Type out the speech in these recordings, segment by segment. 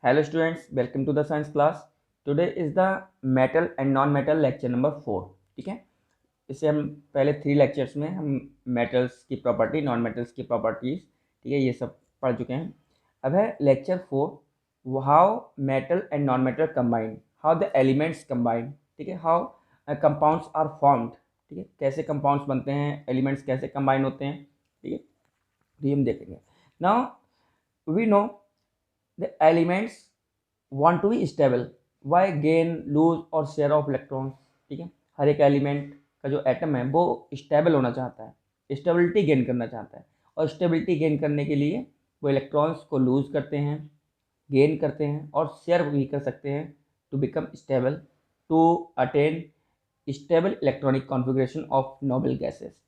Hello students, welcome to the science class. Today is the metal and non-metal lecture number 4. ठीक है, इससे हम पहले 3 लेक्चर्स में हम मेटल्स की प्रॉपर्टी, नॉन मेटल्स की प्रॉपर्टीज, ठीक है, ये सब पढ़ चुके हैं. अब है lecture 4, how metal and non metal combine, how the elements combine. ठीक है, हाउ कंपाउंड्स आर फॉर्म्ड. ठीक है, कैसे कंपाउंड्स बनते हैं, एलिमेंट्स कैसे कंबाइन होते हैं. ठीक है, तो ये हम देखेंगे. Now we know the elements want to be stable. Why gain, lose और share of electrons. ठीक है, हर एक एलिमेंट का जो एटम है वो स्टेबल होना चाहता है, स्टेबिलिटी गेन करना चाहता है, और स्टेबिलिटी गेन करने के लिए वो इलेक्ट्रॉन्स को लूज करते हैं, गेन करते हैं और शेयर भी कर सकते हैं to become stable, to attain stable electronic configuration of noble gases.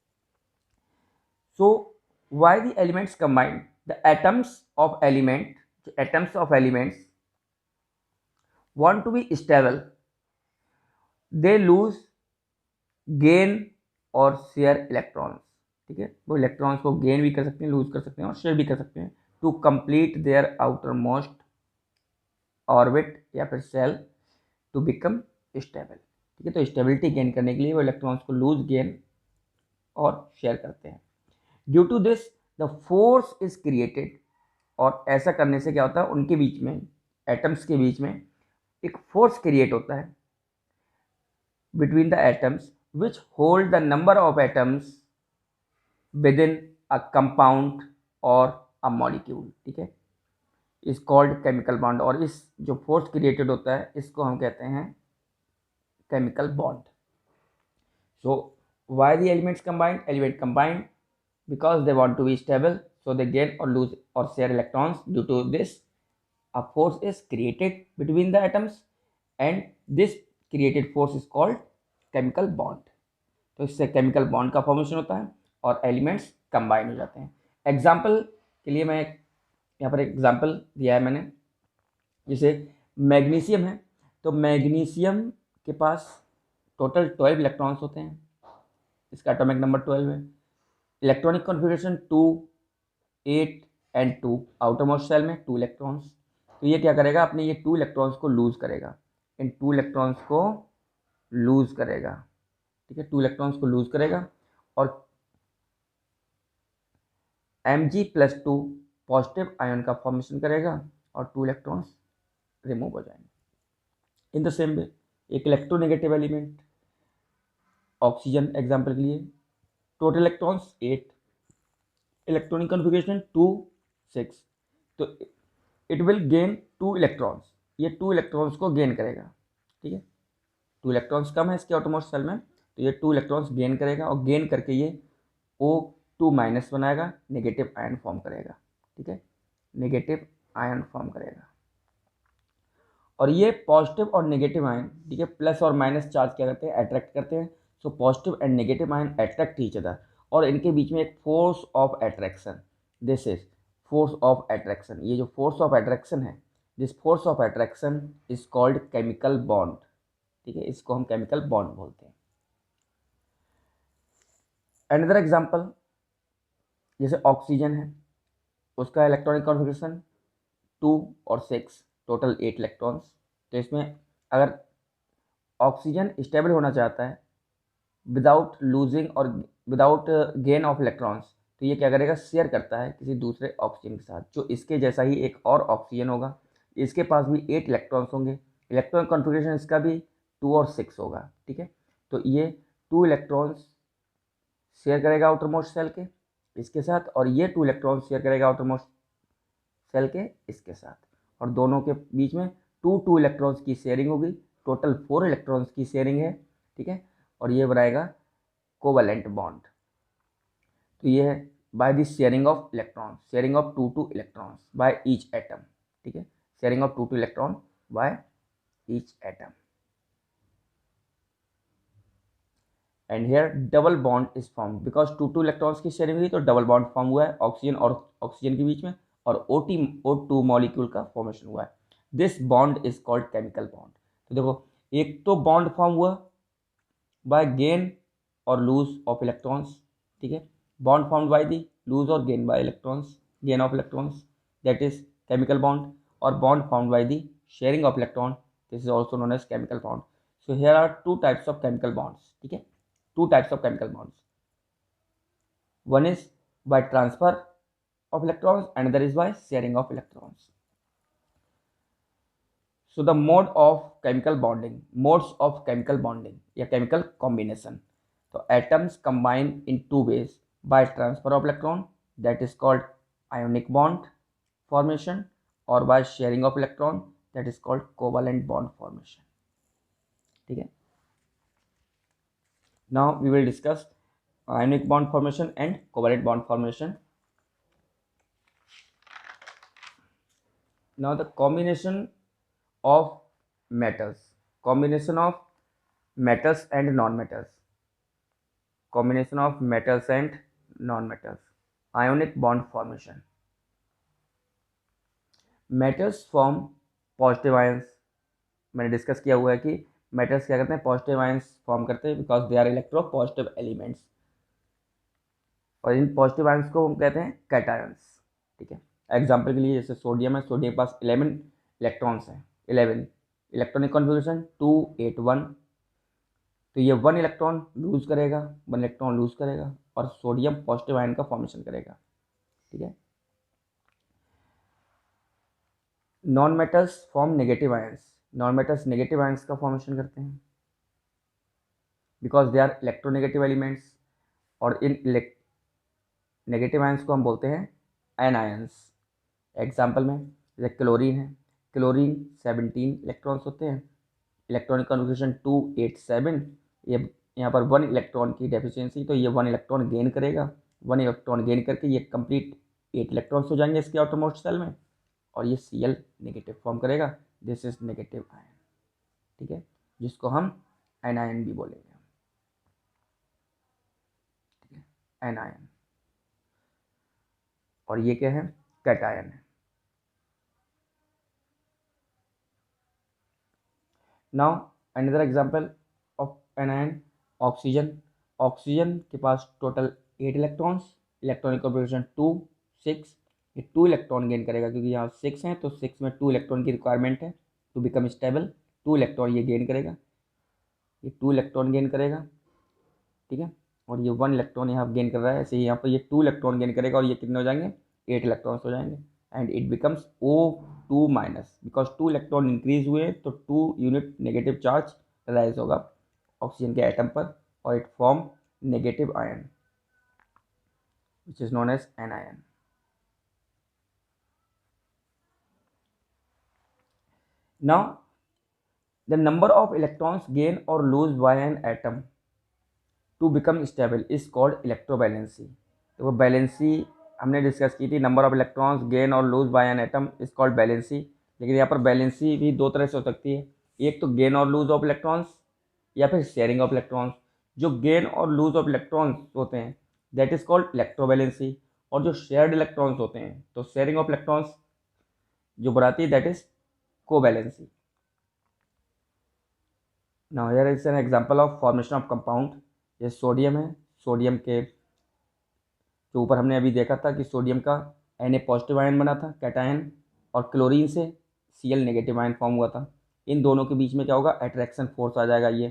So why the elements combine? The atoms of elements want to be stable. They lose, gain और शेयर इलेक्ट्रॉन्स. ठीक है, वो इलेक्ट्रॉन्स को gain भी कर सकते हैं, loose कर सकते हैं और शेयर भी कर सकते हैं to complete their outer most orbit या फिर सेल टू बिकम स्टेबल. ठीक है, तो स्टेबिलिटी गेन करने के लिए वो इलेक्ट्रॉन्स को लूज, गेन और शेयर करते हैं. Due to this the force is created. और ऐसा करने से क्या होता है, उनके बीच में, एटम्स के बीच में एक फोर्स क्रिएट होता है between the atoms which hold the number of atoms with in a compound और अ मॉलिक्यूल. ठीक है, इज कॉल्ड केमिकल बॉन्ड. और इस जो फोर्स क्रिएटेड होता है इसको हम कहते हैं chemical bond. So why the elements combined? Element combined because they want to be stable, so they gain or lose or share electrons. Due to this, a force is created between the atoms and this created force is called chemical bond. तो इससे chemical bond का formation होता है और elements combine हो जाते हैं. Example के लिए मैं यहाँ पर एक एग्जाम्पल दिया है मैंने. जैसे मैग्नीशियम है, तो मैग्नीशियम के पास टोटल 12 इलेक्ट्रॉन्स होते हैं, इसका एटॉमिक नंबर 12 है. Electronic configuration 2, 8 and 2. Outer most shell में 2 इलेक्ट्रॉन्स. तो ये क्या करेगा, अपने ये 2 इलेक्ट्रॉन्स को लूज करेगा, इन 2 इलेक्ट्रॉन्स को लूज करेगा. ठीक है, 2 इलेक्ट्रॉन्स को लूज करेगा और Mg+2 पॉजिटिव आयन का फॉर्मेशन करेगा और 2 इलेक्ट्रॉन्स रिमूव हो जाएंगे. इन द सेम वे एक इलेक्ट्रोनेगेटिव एलिमेंट ऑक्सीजन एग्जाम्पल के लिए, टोटल इलेक्ट्रॉन्स 8, इलेक्ट्रॉनिक कॉन्फ़िगरेशन 2, 6. तो इट विल गेन 2 इलेक्ट्रॉन्स. ये 2 इलेक्ट्रॉन्स को गेन करेगा. ठीक है, 2 इलेक्ट्रॉन्स कम है इसके आउटरमोस्ट सेल में, तो ये 2 इलेक्ट्रॉन्स गेन करेगा और गेन करके ये O2 माइनस बनाएगा, नेगेटिव आयन फॉर्म करेगा. ठीक है, नेगेटिव आयन फॉर्म करेगा. और ये पॉजिटिव और नेगेटिव आयन, ठीक है, प्लस और माइनस चार्ज क्या करते हैं, अट्रैक्ट करते हैं. So positive and negative ion attract each other और इनके बीच में एक force of attraction. This is force of attraction. ये जो फोर्स ऑफ अट्रैक्शन है, this force of attraction is called chemical bond. ठीक है, इसको हम केमिकल बॉन्ड बोलते हैं. अनदर एग्जांपल, जैसे ऑक्सीजन है, उसका इलेक्ट्रॉनिक कॉन्फ़िगरेशन 2 और 6, टोटल 8 इलेक्ट्रॉन्स. तो इसमें अगर ऑक्सीजन स्टेबल होना चाहता है विदाउट लूजिंग और विदाउट गेन ऑफ इलेक्ट्रॉन्स, तो ये क्या करेगा, शेयर करता है किसी दूसरे ऑक्सीजन के साथ, जो इसके जैसा ही एक और ऑक्सीजन होगा. इसके पास भी 8 इलेक्ट्रॉन्स होंगे. इलेक्ट्रॉन कॉन्फ़िगरेशन इसका भी 2 और 6 होगा. ठीक है, तो ये 2 इलेक्ट्रॉन्स शेयर करेगा आउटर मोस्ट सेल के इसके साथ, और ये 2 इलेक्ट्रॉन्स शेयर करेगा आउटर मोस्ट सेल के इसके साथ, और दोनों के बीच में 2 इलेक्ट्रॉन्स की शेयरिंग होगी. टोटल 4 इलेक्ट्रॉन्स की शेयरिंग है. ठीक है, और ये बनाएगा कोवलेंट बॉन्ड. तो ये है by the sharing of electron, sharing of 2 electrons by each atom. ठीक है, sharing of 2 electron by each atom. And here double bond is form because 2 electrons की शेयरिंग हुई, तो डबल बॉन्ड फॉर्म हुआ है ऑक्सीजन और ऑक्सीजन के बीच में, और O2 मॉलिक्यूल का फॉर्मेशन हुआ है. This bond is called chemical bond. तो देखो, एक तो बॉन्ड फॉर्म हुआ बाय गेन और लूज ऑफ इलेक्ट्रॉन्स. ठीक है, bond formed by the lose और gain by electrons, gain of electrons, that is chemical bond. or bond formed by the sharing of electron. This is also known as chemical bond. So here are two types of chemical bonds. ठीक है, two types of chemical bonds. One is by transfer of electrons, another is by sharing of electrons. So the modes of chemical bonding या chemical combination. So atoms combine in two ways: by transfer of electron, that is called ionic bond formation, or by sharing of electron, that is called covalent bond formation. ठीक है, now we will discuss ionic bond formation and covalent bond formation. Now the combination of metals and non-metals, ionic bond formation. Metals form positive ions. मैंने discuss किया हुआ है कि metals क्या करते हैं, पॉजिटिव आयंस फॉर्म करते हैं because they are electropositive elements, और इन पॉजिटिव आयंस को हम कहते हैं कैटायंस. ठीक है, एग्जांपल के लिए जैसे सोडियम है, सोडियम के पास 11 इलेक्ट्रॉन्स हैं, 11 इलेक्ट्रॉनिक कॉन्फ़िगरेशन 2 8 1. तो ये 1 इलेक्ट्रॉन लूज करेगा और सोडियम पॉजिटिव आयन का फॉर्मेशन करेगा. ठीक है, non metals form negative ions का फॉर्मेशन करते हैं because they are electronegative elements, और इन नेगेटिव आयंस को हम बोलते हैं एनायंस. एग्जाम्पल में जैसे क्लोरीन है, क्लोरीन 17 इलेक्ट्रॉन्स होते हैं, इलेक्ट्रॉनिक कॉन्फ़िगरेशन 2 8 7. ये यहाँ पर 1 इलेक्ट्रॉन की डेफिशिएंसी, तो ये 1 इलेक्ट्रॉन गेन करेगा. 1 इलेक्ट्रॉन गेन करके ये कंप्लीट 8 इलेक्ट्रॉन्स हो जाएंगे इसके आउटरमोस्ट सेल में, और ये Cl नेगेटिव फॉर्म करेगा. This is negative ion. ठीक है, जिसको हम एनायन भी बोलेंगे. ठीक है, एनायन. और ये क्या है, कैटायन है. Now another example of anion, oxygen के पास टोटल 8 इलेक्ट्रॉन्स, इलेक्ट्रॉनिक कॉन्फ़िगरेशन 2 6. ये 2 इलेक्ट्रॉन गेन करेगा क्योंकि यहाँ 6 हैं, तो 6 में 2 इलेक्ट्रॉन की रिक्वायरमेंट है टू बिकम स्टेबल. 2 इलेक्ट्रॉन ये गेन करेगा, ये 2 इलेक्ट्रॉन गेन करेगा. ठीक है, और ये 1 इलेक्ट्रॉन यहाँ गेन कर रहा है, ऐसे ही यहाँ पर ये 2 इलेक्ट्रॉन गेन करेगा और ये कितने हो जाएंगे, 8 इलेक्ट्रॉन्स हो जाएंगे. And it becomes O2 minus, because 2 electron increase हुए तो 2 यूनिट नेगेटिव चार्ज राइज होगा ऑक्सीजन के एटम पर, और it form negative ion which is known as anion. Now, the number of electrons gain or lose by an atom to become stable is called electrovalency. तो वो valency हमने discuss की थी, number of electrons gain और lose by an atom is called valency. लेकिन यहाँ पर valency भी दो तरह से हो सकती है, एक तो गेन और लूज ऑफ इलेक्ट्रॉन्स या फिर शेयरिंग ऑफ इलेक्ट्रॉन्स. जो गेन और लूज ऑफ इलेक्ट्रॉन्स होते हैं दैट इज कॉल्ड इलेक्ट्रोवैलेंसी, और जो शेयर्ड इलेक्ट्रॉन्स होते हैं तो शेयरिंग ऑफ इलेक्ट्रॉन्स जो बढ़ाती है that is covalency. Now here is an example of formation of compound. ये सोडियम है, सोडियम के जो ऊपर हमने अभी देखा था कि सोडियम का Na पॉजिटिव आयन बना था कैटायन, और क्लोरीन से Cl नेगेटिव आयन फॉर्म हुआ था. इन दोनों के बीच में क्या होगा, अट्रैक्शन फोर्स आ जाएगा ये.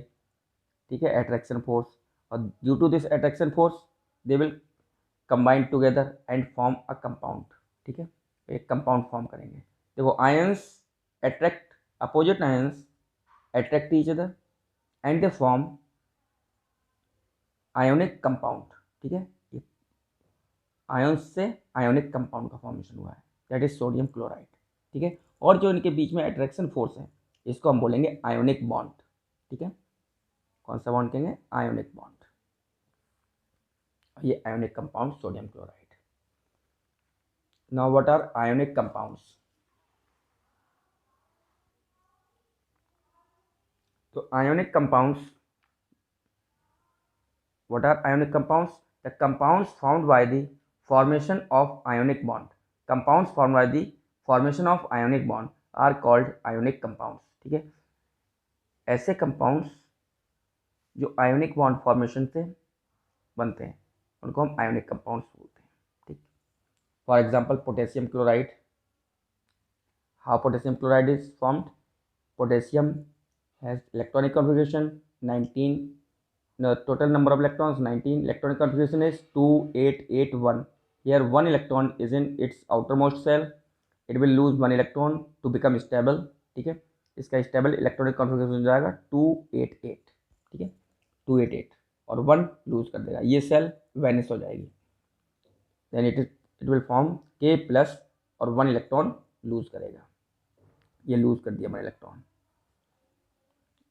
ठीक है, अट्रैक्शन फोर्स, और due to this attraction force they will combine together and form a compound. ठीक है, एक कंपाउंड फॉर्म करेंगे. देखो ions attract, opposite ions attract each other and they form ionic compound. ठीक है, आयंस से आयोनिक कंपाउंड का फॉर्मेशन हुआ है, दैट इज सोडियम क्लोराइड. ठीक है, और जो इनके बीच में अट्रैक्शन फोर्स है इसको हम बोलेंगे आयोनिक बॉन्ड. ठीक है, कौन सा बॉन्ड कहेंगे, आयोनिक बॉन्ड. ये ionic compound sodium chloride. Now what are ionic compounds. तो ionic compounds, what are ionic compounds? The compounds formed by the formation of ionic bond. Compounds formed by the formation of ionic bond are called ionic compounds. ठीक है, ऐसे compounds जो ionic bond formation से बनते हैं उनको हम ionic compounds बोलते हैं. ठीक, for example potassium chloride, How potassium chloride is formed? Potassium has electronic configuration 19. The total number of electrons 19. Electronic configuration is 2881. Here one electron is in its outermost shell. It will lose one electron to become stable. ठीक है, इसका stable electronic configuration हो जाएगा 288. ठीक है, 288 और 1 loose कर देगा, ये सेल वैनिश हो जाएगी. Then it will form K plus और 1 इलेक्ट्रॉन लूज करेगा. ये लूज कर दिया 1 electron.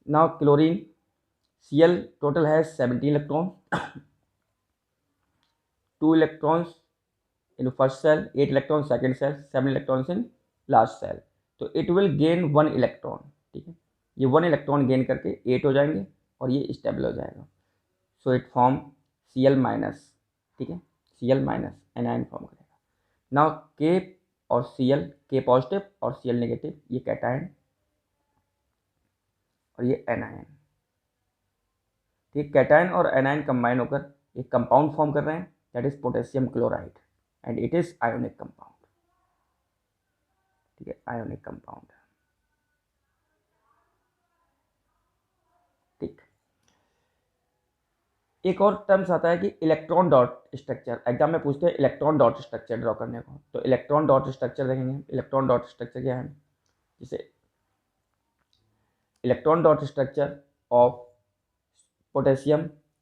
Now chlorine Cl total has 17 electrons, 2 electrons in first cell, 8 electrons second cell, 7 electrons in last cell. तो it will gain 1 electron. ठीक है, ये 1 electron gain करके 8 हो जाएंगे और ये स्टेबल हो जाएगा. So it form Cl minus. ठीक है, Cl माइनस एनायन फॉर्म करेगा. नाउ K और Cl, K पॉजिटिव और Cl नेगेटिव, ये कैटायन और ये एनायन. ठीक, कैटायन और एनायन कंबाइन होकर एक कंपाउंड फॉर्म कर रहे हैं, that is potassium chloride and it is ionic compound. ठीक है, आयोनिक कंपाउंड. ठीक, एक और टर्म्स आता है कि इलेक्ट्रॉन डॉट स्ट्रक्चर. एग्जाम में पूछते हैं इलेक्ट्रॉन डॉट स्ट्रक्चर ड्रॉ करने को, तो इलेक्ट्रॉन डॉट स्ट्रक्चर देखेंगे. इलेक्ट्रॉन डॉट स्ट्रक्चर क्या है? जैसे electron dot structure of potassium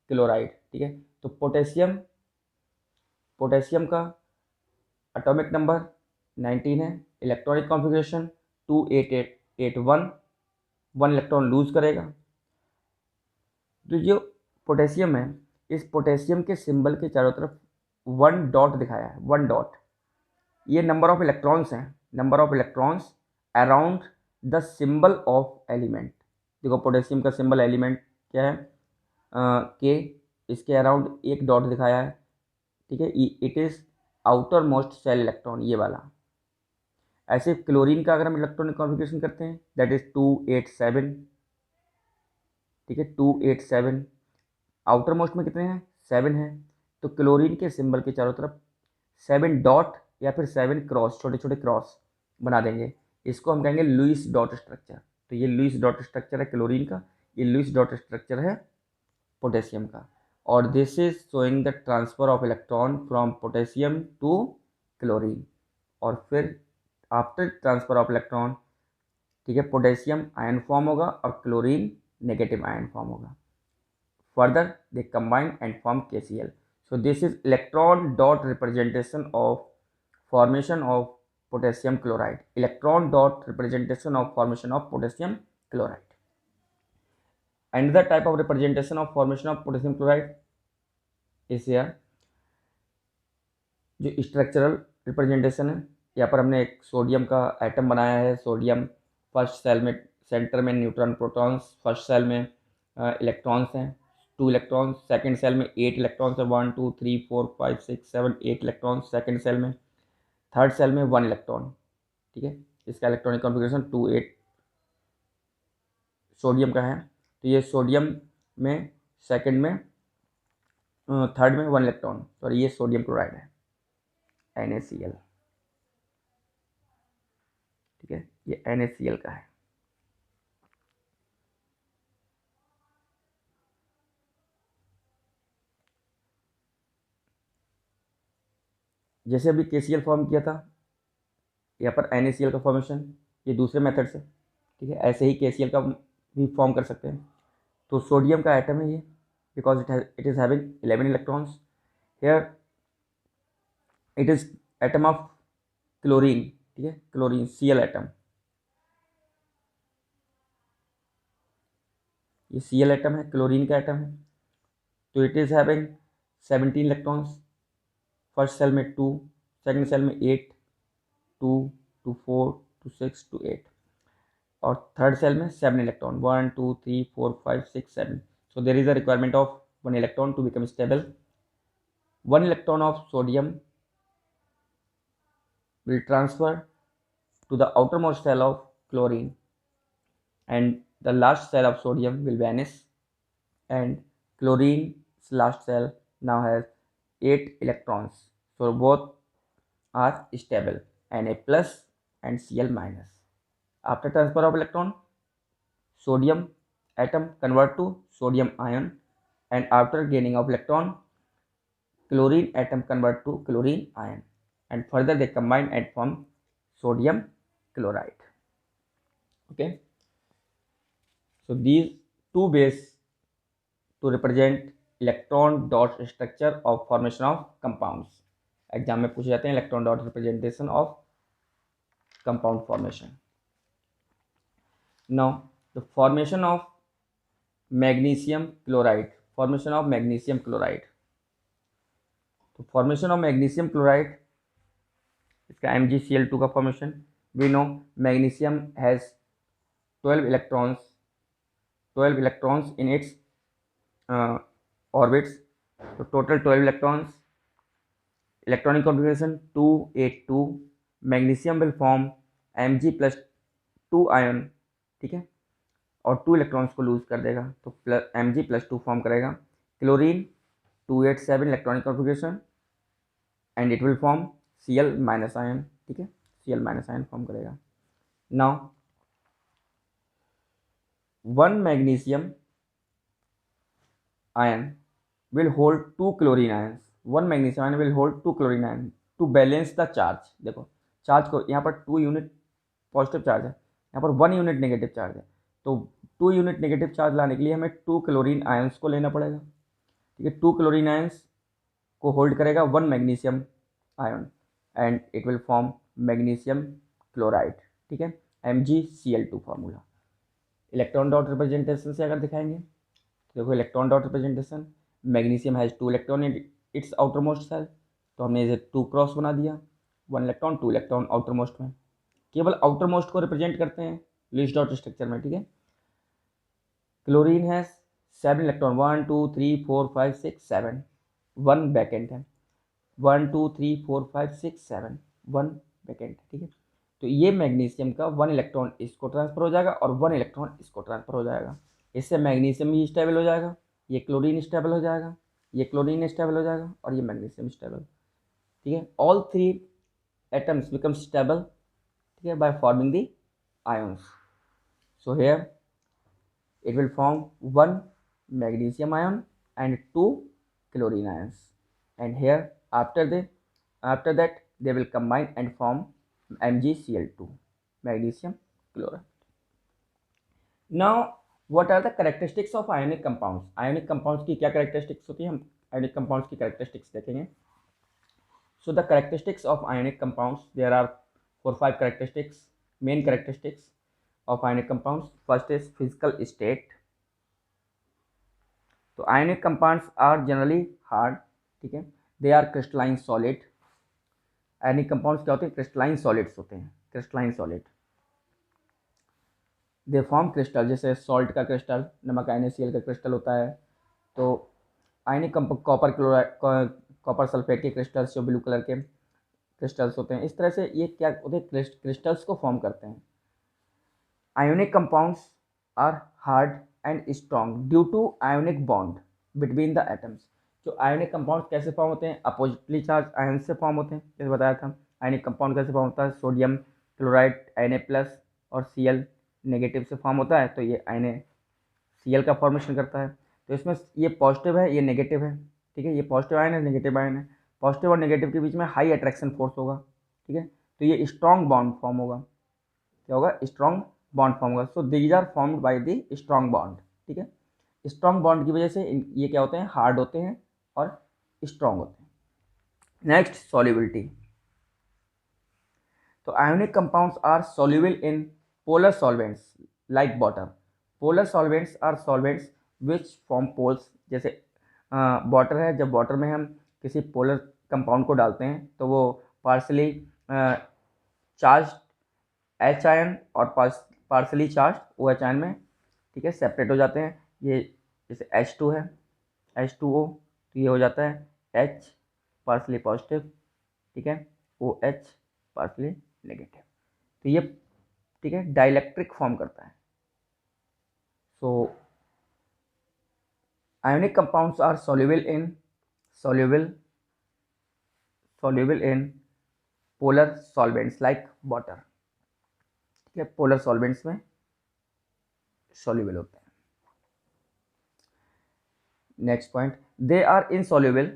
chloride. ठीक है, तो पोटेशियम का एटॉमिक नंबर 19 है, इलेक्ट्रॉनिक कॉन्फ़िगरेशन 28881, 1 इलेक्ट्रॉन लूज करेगा. तो जो पोटेशियम है, इस पोटेशियम के सिंबल के चारों तरफ 1 डॉट दिखाया है. 1 डॉट, ये नंबर ऑफ इलेक्ट्रॉन्स हैं, number of electrons around the symbol of element. देखो पोटेशियम का सिंबल एलिमेंट क्या है? K. इसके अराउंड एक डॉट दिखाया है. ठीक है, it is outer most cell electron, ये वाला. ऐसे क्लोरीन का अगर हम इलेक्ट्रॉनिक कॉन्फ़िगरेशन करते हैं, दैट इज 287. ठीक है, 287. आउटर मोस्ट में कितने हैं? 7 हैं. तो क्लोरीन के सिंबल के चारों तरफ 7 डॉट या फिर 7 क्रॉस, छोटे छोटे क्रॉस बना देंगे. इसको हम कहेंगे लुईस डॉट स्ट्रक्चर. तो ये लुईस डॉट स्ट्रक्चर है क्लोरीन का, ये लुईस डॉट स्ट्रक्चर है पोटेशियम का. और this is showing the transfer of electron from potassium to chlorine. और फिर आफ्टर ट्रांसफर ऑफ इलेक्ट्रॉन, ठीक है, पोटेशियम आयन फॉर्म होगा और क्लोरीन नेगेटिव आयन फॉर्म होगा. Further they combine and form KCl. So this is electron dot representation of formation of potassium chloride. Electron dot representation of formation of potassium chloride. Another type of representation of formation of potassium chloride is here. जो structural representation है, यहाँ पर हमने एक sodium का atom बनाया है. Sodium first shell में सेंटर में न्यूट्रॉन प्रोटॉन्स, फर्स्ट सेल में इलेक्ट्रॉन्स हैं 2 इलेक्ट्रॉन्स, सेकंड सेल में 8 इलेक्ट्रॉन्स है 1 2 3 4 5 6 7 8 इलेक्ट्रॉन्स सेकंड सेल में, थर्ड सेल में 1 इलेक्ट्रॉन. ठीक है, इसका इलेक्ट्रॉनिक कॉन्फ़िगरेशन 28 सोडियम का है. तो ये सोडियम में सेकंड में थर्ड में 1 इलेक्ट्रॉन, और ये सोडियम क्लोराइड है NaCl. ठीक है, ये NaCl का है. जैसे अभी KCl फॉर्म किया था, यहाँ पर NaCl का फॉर्मेशन, ये दूसरे मेथड से. ठीक है, ऐसे ही KCl का भी फॉर्म कर सकते हैं. तो सोडियम का एटम है ये, because it is having 11 electrons. Here it is atom of chlorine. ठीक है, क्लोरीन Cl एटम, ये Cl एटम है, क्लोरीन का एटम है. तो it is having 17 electrons. First shell में 2, सेकंड सेल में 8, 2 to 4 to 6 to 8, और थर्ड सेल में 7 electron 1 2 3 4 5 6 7. So there is a requirement of 1 electron to become stable. 1 electron of sodium will transfer to the outermost cell of chlorine, and the last cell of sodium will vanish, and chlorine's last cell now has 8 electrons. So both are stable, Na plus and Cl minus. After transfer of electron, sodium atom convert to sodium ion, and after gaining of electron, chlorine atom convert to chlorine ion, and further they combine and form sodium chloride. Okay, so these two ways to represent electron dot structure of formation of compounds. Exam में पूछे जाते हैं electron dot representation of compound formation. Now the formation of magnesium chloride. Formation of magnesium chloride. तो formation of magnesium chloride, इसका MgCl2 का formation. We know magnesium has 12 electrons in its orbits. तो total 12 electrons. Electronic configuration 2 8 2. Magnesium will form Mg+2 ion, ठीक है, और 2 electrons को loose कर देगा तो Mg+2 फॉर्म करेगा. Chlorine 2 8 7 electronic configuration and it will form Cl- ion, ठीक है, Cl- आयन फॉर्म करेगा. Now 1 magnesium ion will hold 2 chlorine ions. 1 magnesium ion will hold 2 chlorine ions to balance the charge. देखो charge को यहाँ पर 2 unit positive charge है, यहाँ पर 1 यूनिट नेगेटिव चार्ज है. तो 2 यूनिट नेगेटिव चार्ज लाने के लिए हमें 2 क्लोरीन आयंस को लेना पड़ेगा, ठीक है. 2 क्लोरीन आयंस को होल्ड करेगा 1 magnesium ion and it will form magnesium chloride, ठीक है. MgCl2 formula. Electron dot representation से अगर दिखाएंगे तो देखो electron dot representation, magnesium has 2 electron in its outer most shell, तो हमने इसे 2 क्रॉस बना दिया. 1 इलेक्ट्रॉन 2 इलेक्ट्रॉन आउटर मोस्ट में. केवल आउटर मोस्ट को रिप्रेजेंट करते हैं लीस्ट डॉट स्ट्रक्चर में, ठीक है. Chlorine has 7 electron, 1 2 3 4 5 6 7. 1 वैकेंट है. 1 2 3 4 5 6 7, 1 वैकेंट, ठीक है. तो ये मैग्नीशियम का 1 इलेक्ट्रॉन इसको ट्रांसफर हो जाएगा और 1 इलेक्ट्रॉन इसको ट्रांसफर हो जाएगा. इससे मैग्नीशियम भी स्टेबल हो जाएगा, ये क्लोरीन स्टेबल हो जाएगा, ये क्लोरीन स्टेबल हो जाएगा और ये मैग्नीशियम स्टेबल, ठीक है. ऑल 3 एटम्स बिकम स्टेबल, ठीक है, by forming the ions. So here it will form 1 magnesium ion and 2 chlorine ions, and here after that they will combine and form MgCl2, magnesium chloride. Now what are the characteristics of ionic compounds? Ionic compounds की क्या characteristics होती है, हम ionic compounds की characteristics देखेंगे. So the characteristics of ionic compounds, there are 4-5 characteristics, main characteristics of ionic compounds. First is physical state. तो ionic compounds are generally hard, ठीक है. They are crystalline solid. ionic compounds क्या होते हैं, crystalline solids होते हैं, crystalline solid. They form crystal, जैसे salt का crystal, नमक NaCl का crystal होता है. तो ionic copper chloride, copper sulphate के क्रिस्टल्स जो ब्लू कलर के क्रिस्टल्स होते हैं, इस तरह से ये क्या होते हैं, क्रिस्टल्स को फॉर्म करते हैं. Ionic compounds are hard and strong due to ionic bond between the atoms. जो आयोनिक कंपाउंड्स कैसे फॉर्म होते हैं, अपोजिटली चार्ज आयन से फॉर्म होते हैं, जैसे बताया था. आयोनिक कंपाउंड कैसे फॉर्म होता है, सोडियम क्लोराइड Na+ और Cl नेगेटिव से फॉर्म होता है, तो ये NaCl का फॉर्मेशन करता है. तो इसमें ये पॉजिटिव है, ये नेगेटिव है, ठीक है. ये पॉजिटिव आयन है, नेगेटिव आयन है. पॉजिटिव और नेगेटिव के बीच में हाई अट्रैक्शन फोर्स होगा, ठीक है. तो ये स्ट्रॉन्ग बॉन्ड फॉर्म होगा. क्या होगा, स्ट्रॉन्ग बॉन्ड फॉर्म होगा. So these are formed by the strong bond, ठीक है. स्ट्रॉन्ग बॉन्ड की वजह से ये क्या होते हैं, हार्ड होते हैं और स्ट्रॉन्ग होते हैं. Next, solubility. तो ionic compounds are soluble in polar solvents like water. Polar solvents are solvents which form poles. जैसे वाटर है, जब वाटर में हम किसी पोलर कंपाउंड को डालते हैं तो वो पार्शली चार्ज H आयन और पार्शली चार्ज OH आयन में, ठीक है, सेपरेट हो जाते हैं. ये जैसे H2 है, H2O, तो ये हो जाता है H पार्शली पॉजिटिव, ठीक है, OH पार्शली नेगेटिव. तो ये, ठीक है, डाइलेक्ट्रिक फॉर्म करता है. So ionic compounds are soluble in polar solvents like water, ठीक है, पोलर सॉल्वेंट्स में सॉल्युबल होते हैं। Next point, they are insoluble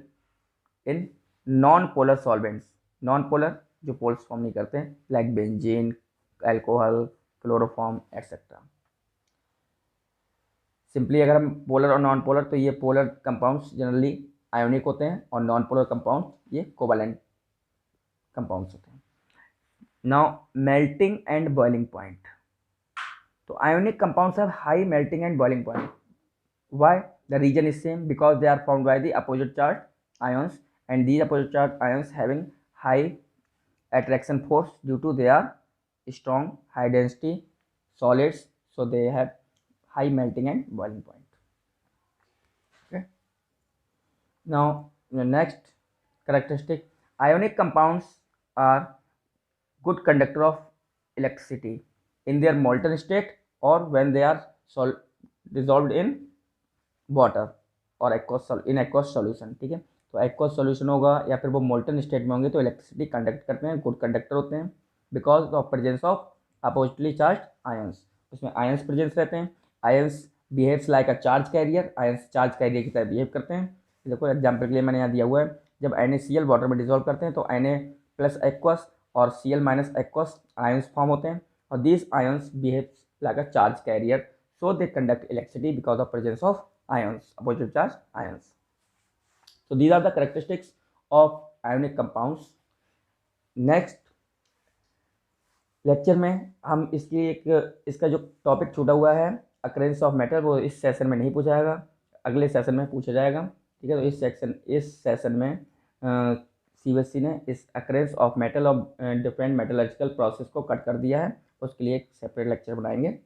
in non polar solvents. Non polar जो पोल्स फॉर्म नहीं करते हैं, like benzene, alcohol, chloroform etcetera. Simply अगर हम पोलर और नॉन पोलर, तो ये पोलर कंपाउंड्स जनरली आयोनिक होते हैं और नॉन पोलर कंपाउंड ये कोवैलेंट कंपाउंड्स होते हैं। Now melting and boiling point, तो ionic compounds have high melting and boiling point. Why? The reason is same, because they are formed by the opposite charged ions, and these opposite charged ions having high attraction force due to they are strong, high density solids, so they have high melting and boiling point. Okay. Now the next characteristic, ionic compounds are good conductor of electricity in their molten state or when they are dissolved in water और in aqueous solution. ठीक है, तो aqueous solution होगा या फिर वो molten state में होंगे तो इलेक्ट्रिसिटी कंडक्ट करते हैं, गुड कंडक्टर होते हैं because of presence of oppositely charge ions. उसमें आयंस प्रेजेंस रहते हैं। Ions behaves like a charge carrier, ions charge carrier की तरह बिहेव करते हैं। देखो एग्जाम्पल के लिए मैंने यहाँ दिया हुआ है, जब NaCl वाटर में डिजोल्व करते हैं तो Na प्लस एक्वस और Cl minus aqueous ions form होते हैं, और this ions behaves like a charge carrier, so they conduct electricity because of presence of ions, opposite charge ions. So these are the characteristics of ionic compounds. Next lecture में हम इसका जो topic छूटा हुआ है अकरेंस ऑफ मेटल, वो इस session में नहीं पूछा जाएगा, अगले सेशन में पूछा जाएगा। ठीक है, तो इस सेशन में CBSE ने इस अकरेंस ऑफ मेटल और डिफरेंट मेटलर्जिकल प्रोसेस को कट कर दिया है, उसके लिए एक सेपरेट लेक्चर बनाएंगे।